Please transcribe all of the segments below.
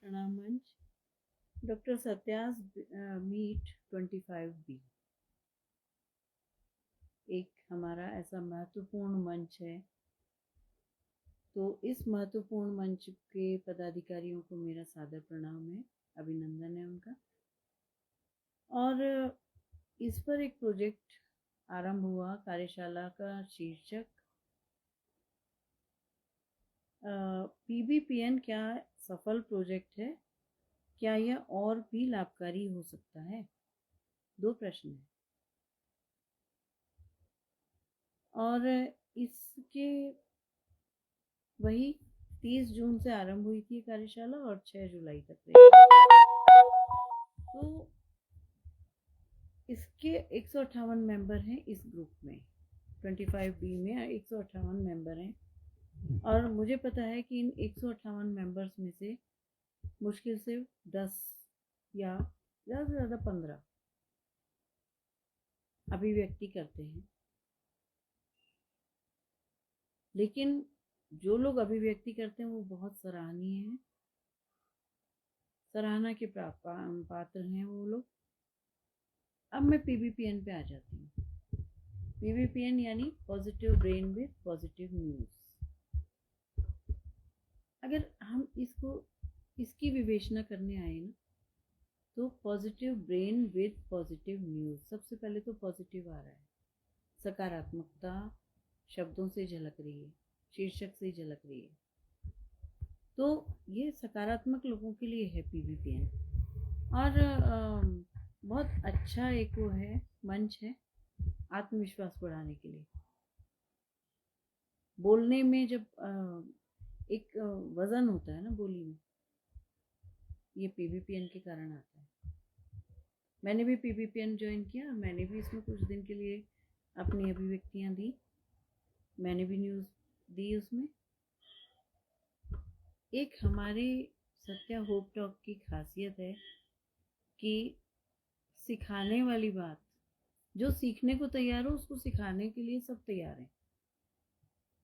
प्रणाम मंच। Doctor Satya's meet 25B एक हमारा ऐसा महत्वपूर्ण मंच है। तो इस महत्वपूर्ण मंच के पदाधिकारियों को मेरा सादर प्रणाम है, अभिनंदन है उनका। और इस पर एक प्रोजेक्ट आरंभ हुआ। कार्यशाला का शीर्षक PBPN क्या सफल प्रोजेक्ट है, क्या यह और भी लाभकारी हो सकता है? 2 प्रश्न हैं। और इसके वही 30 जून से आरंभ हुई थी कार्यशाला और 6 जुलाई तक रहेगी। तो इसके 158 मेंबर हैं। इस ग्रुप में 25B में 158 मेंबर हैं। और मुझे पता है कि इन 158 मेंबर्स में से मुश्किल से 10 या ज़्यादा से ज़्यादा 15 अभिव्यक्ति करते हैं। लेकिन जो लोग अभिव्यक्ति करते हैं वो बहुत सराहनीय हैं, सराहना के पात्र हैं वो लोग। अब मैं PBPN पे आ जाती हूँ। PBPN यानी positive brain with positive news. अगर हम इसकी विवेचना करने आए ना, तो positive brain with positive news, सबसे पहले तो पॉजिटिव आ रहा है, सकारात्मकता शब्दों से झलक रही है, शीर्षक से झलक रही है। तो ये सकारात्मक लोगों के लिए है PBPN। और बहुत अच्छा एक वो है, मंच है आत्मविश्वास बढ़ाने के लिए। बोलने में जब एक वजन होता है ना बोली में, ये PBPN के कारण आता है। मैंने भी PBPN ज्वाइन किया, मैंने भी इसमें कुछ दिन के लिए अपनी अभिव्यक्तियां दी, मैंने भी न्यूज़ दी उसमें। एक हमारे सत्या होप टॉक की खासियत है कि सिखाने वाली बात, जो सीखने को तैयार हो उसको सिखाने के लिए सब तैयार हैं,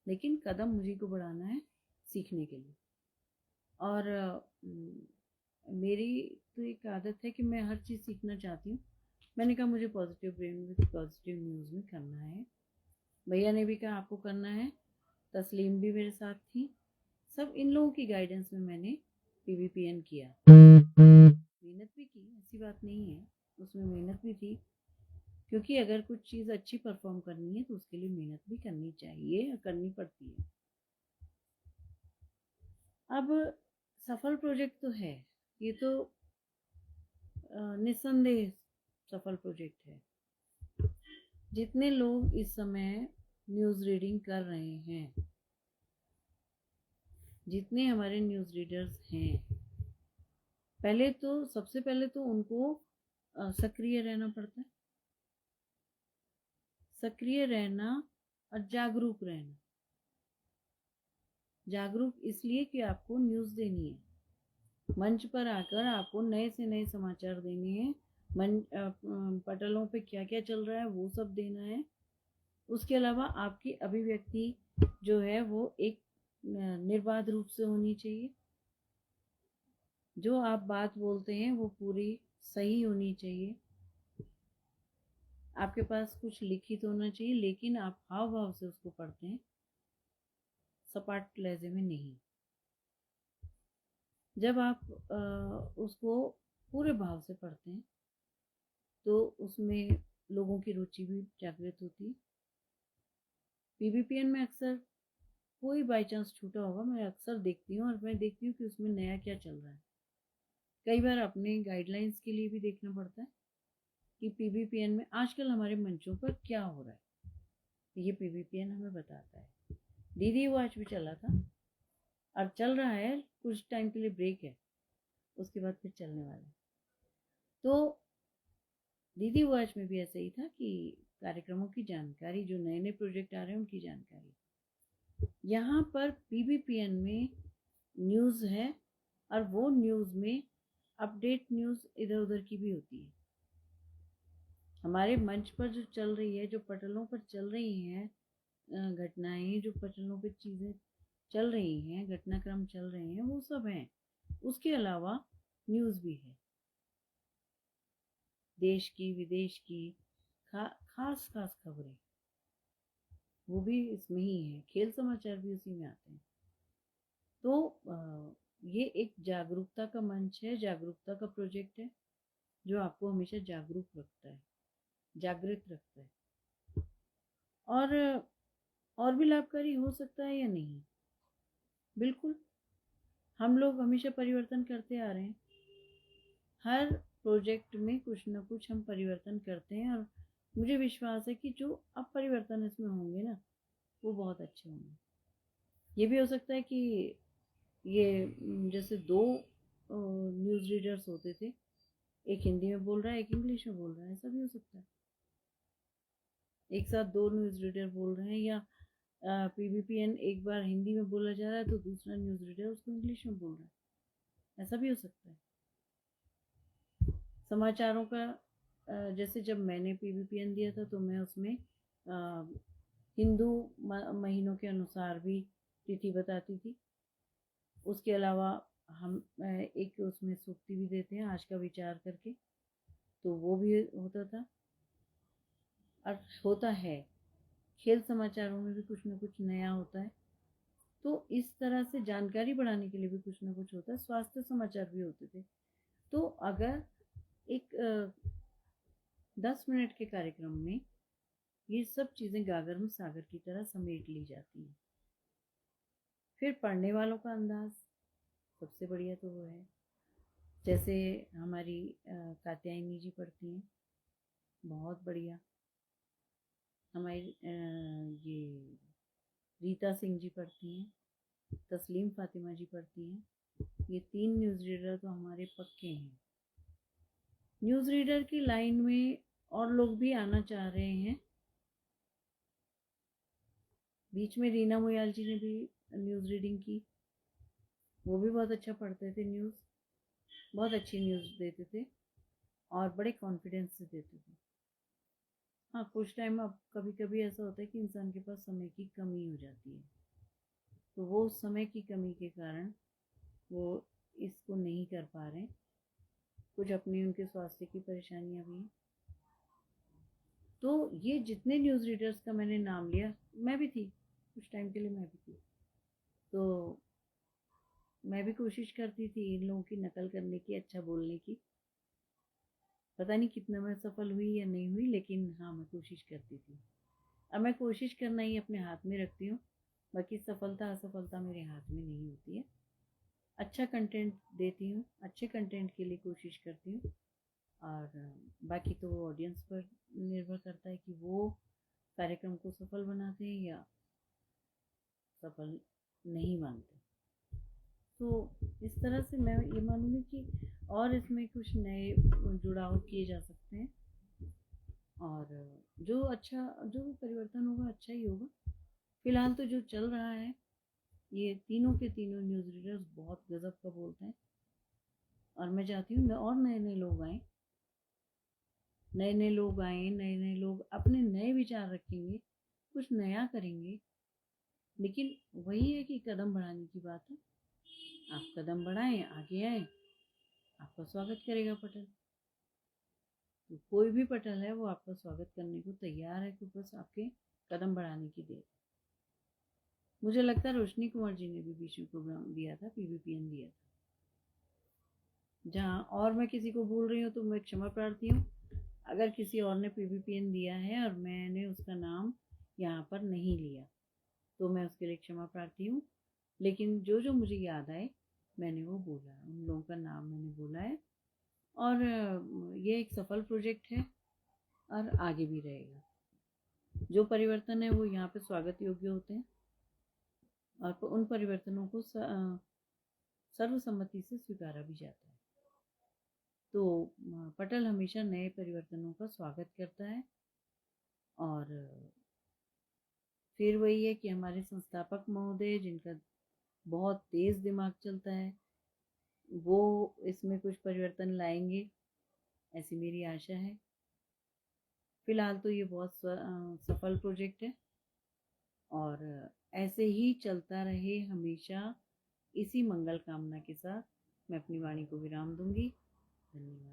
लेकिन कदम मुझे को बढ़ाना है सीखने के लिए। और मेरी तो एक आदत है कि मैं हर चीज़ सीखना चाहती हूँ। मैंने कहा मुझे positive brain with positive news में करना है। भैया ने भी कहा आपको करना है, तस्लीम भी मेरे साथ थी। सब इन लोगों की गाइडेंस में मैंने PBPN किया। मेहनत भी की, ऐसी बात नहीं है, उसमें मेहनत भी थी, क्योंकि अगर कुछ चीज़ अच्छी परफॉर्म करनी है तो उसके लिए मेहनत भी करनी चाहिए, करनी पड़ती है। अब सफल प्रोजेक्ट तो है, ये तो निस्संदेह सफल प्रोजेक्ट है। जितने लोग इस समय न्यूज़ रीडिंग कर रहे हैं, जितने हमारे न्यूज़ रीडर्स हैं, सबसे पहले तो उनको सक्रिय रहना पड़ता है, सक्रिय रहना और जागरूक रहना। जागरूक इसलिए कि आपको न्यूज़ देनी है, मंच पर आकर आपको नए से नए समाचार देने हैं, पटलों पे क्या क्या चल रहा है वो सब देना है। उसके अलावा आपकी अभिव्यक्ति जो है वो एक निर्बाध रूप से होनी चाहिए। जो आप बात बोलते हैं वो पूरी सही होनी चाहिए। आपके पास कुछ लिखित होना चाहिए, लेकिन आप हाव भाव से उसको पढ़ते हैं, सपाट लहजे में नहीं। जब आप उसको पूरे भाव से पढ़ते हैं तो उसमें लोगों की रुचि भी जागृत होती है। PBPN में अक्सर कोई बाई चांस छूटा होगा, मैं अक्सर देखती हूँ, और मैं देखती हूँ कि उसमें नया क्या चल रहा है। कई बार अपने गाइडलाइंस के लिए भी देखना पड़ता है कि PBPN में आजकल हमारे मंचों पर क्या हो रहा है, ये PBPN हमें बताता है। दीदी वो आज भी चला था और चल रहा है, कुछ टाइम के लिए ब्रेक है, उसके बाद फिर चलने वाला है। तो दीदी वॉच में भी ऐसा ही था कि कार्यक्रमों की जानकारी, जो नए नए प्रोजेक्ट आ रहे हैं उनकी जानकारी। यहाँ पर PBPN में न्यूज़ है, और वो न्यूज़ में अपडेट न्यूज़ इधर उधर की भी होती है। हमारे मंच पर जो चल रही है, जो पटलों पर चल रही हैं घटनाएं, जो पटलों पर चीज़ें चल रही हैं, घटनाक्रम चल रहे हैं, वो सब हैं। उसके अलावा न्यूज़ भी है, देश की विदेश की खास खास खबरें, वो भी इसमें ही है। खेल समाचार भी उसी में आते हैं। तो ये एक जागरूकता का मंच है, जागरूकता का प्रोजेक्ट है, जो आपको हमेशा जागरूक रखता है, जागृत रखता है। और भी लाभकारी हो सकता है या नहीं? बिल्कुल। हम लोग हमेशा परिवर्तन करते आ रहे हैं। हर प्रोजेक्ट में कुछ ना कुछ हम परिवर्तन करते हैं, और मुझे विश्वास है कि जो अब परिवर्तन इसमें होंगे ना, वो बहुत अच्छे होंगे। ये भी हो सकता है कि ये जैसे दो न्यूज़ रीडर्स होते थे, एक हिंदी में बोल रहा है, एक इंग्लिश में बोल रहा है, ऐसा भी हो सकता है। एक साथ दो न्यूज़ रीडर बोल रहे हैं, या पीबीपीएन एक बार हिंदी में बोला जा रहा है तो दूसरा न्यूज़ रीडर उसको इंग्लिश में बोल रहा है, ऐसा भी हो सकता है। समाचारों का जैसे जब मैंने पीबीपीएन दिया था तो मैं उसमें हिंदू महीनों के अनुसार भी तिथि बताती थी। उसके अलावा हम एक उसमें सूक्ति भी देते हैं आज का विचार करके, तो वो भी होता था और होता है। खेल समाचारों में भी कुछ ना कुछ नया होता है, तो इस तरह से जानकारी बढ़ाने के लिए भी कुछ ना कुछ होता है। स्वास्थ्य समाचार भी होते थे। तो अगर एक 10 मिनट के कार्यक्रम में ये सब चीज़ें गागर में सागर की तरह समेट ली जाती हैं। फिर पढ़ने वालों का अंदाज सबसे बढ़िया तो वो है, जैसे हमारी कात्यायनी जी पढ़ती हैं, बहुत बढ़िया। हमारी ये रीता सिंह जी पढ़ती हैं, तस्लीम फातिमा जी पढ़ती हैं। ये 3 न्यूज़ रीडर तो हमारे पक्के हैं। न्यूज़ रीडर की लाइन में और लोग भी आना चाह रहे हैं। बीच में रीना मोयाल जी ने भी न्यूज़ रीडिंग की, वो भी बहुत अच्छा पढ़ते थे न्यूज़, बहुत अच्छी न्यूज़ देते थे और बड़े कॉन्फिडेंस से देते थे। हाँ, कुछ टाइम अब कभी कभी ऐसा होता है कि इंसान के पास समय की कमी हो जाती है, तो वो समय की कमी के कारण वो इसको नहीं कर पा रहे। कुछ अपनी उनके स्वास्थ्य की परेशानियां भी हैं। तो ये जितने न्यूज़ रीडर्स का मैंने नाम लिया, मैं भी थी, कुछ टाइम के लिए मैं भी थी, तो मैं भी कोशिश करती थी इन लोगों की नकल करने की, अच्छा बोलने की। पता नहीं कितना मैं सफल हुई या नहीं हुई, लेकिन हाँ, मैं कोशिश करती थी। अब मैं कोशिश करना ही अपने हाथ में रखती हूँ, बाकी सफलता असफलता मेरे हाथ में नहीं होती है। अच्छा कंटेंट देती हूँ, अच्छे कंटेंट के लिए कोशिश करती हूँ, और बाकी तो वो ऑडियंस पर निर्भर करता है कि वो कार्यक्रम को सफल बनाते हैं या सफल नहीं मानते। तो इस तरह से मैं ये मानूंगी कि और इसमें कुछ नए जुड़ाव किए जा सकते हैं, और जो परिवर्तन होगा अच्छा ही होगा। फिलहाल तो जो चल रहा है, ये तीनों के तीनों न्यूज़ रीडर्स बहुत गजब का बोलते हैं, और मैं चाहती हूँ और नए नए लोग आए, नए नए लोग आए, नए नए लोग अपने नए विचार रखेंगे, कुछ नया करेंगे। लेकिन वही है कि कदम बढ़ाने की बात है। आप कदम बढ़ाएं, आगे आए, आपका स्वागत करेगा पटल। तो कोई भी पटल है वो आपका स्वागत करने को तैयार है, कि बस आपके कदम बढ़ाने की देर। मुझे लगता है रोशनी कुमार जी ने भी बीच में प्रोग्राम दिया था, पीबीपीएन दिया था। जहाँ और मैं किसी को भूल रही हूँ तो मैं क्षमा प्रार्थी हूँ। अगर किसी और ने पीबीपीएन दिया है और मैंने उसका नाम यहाँ पर नहीं लिया, तो मैं उसके लिए क्षमा प्रार्थी हूँ। लेकिन जो जो मुझे याद आए मैंने वो बोला, उन लोगों का नाम मैंने बोला है। और ये एक सफल प्रोजेक्ट है और आगे भी रहेगा। जो परिवर्तन है वो यहाँ पे स्वागत योग्य होते हैं, और उन परिवर्तनों को सर्वसम्मति से स्वीकारा भी जाता है। तो पटल हमेशा नए परिवर्तनों का स्वागत करता है। और फिर वही है कि हमारे संस्थापक महोदय, जिनका बहुत तेज दिमाग चलता है, वो इसमें कुछ परिवर्तन लाएंगे, ऐसी मेरी आशा है। फिलहाल तो ये बहुत सफल प्रोजेक्ट है, और ऐसे ही चलता रहे हमेशा, इसी मंगल कामना के साथ। मैं अपनी वाणी को विराम दूंगी। धन्यवाद।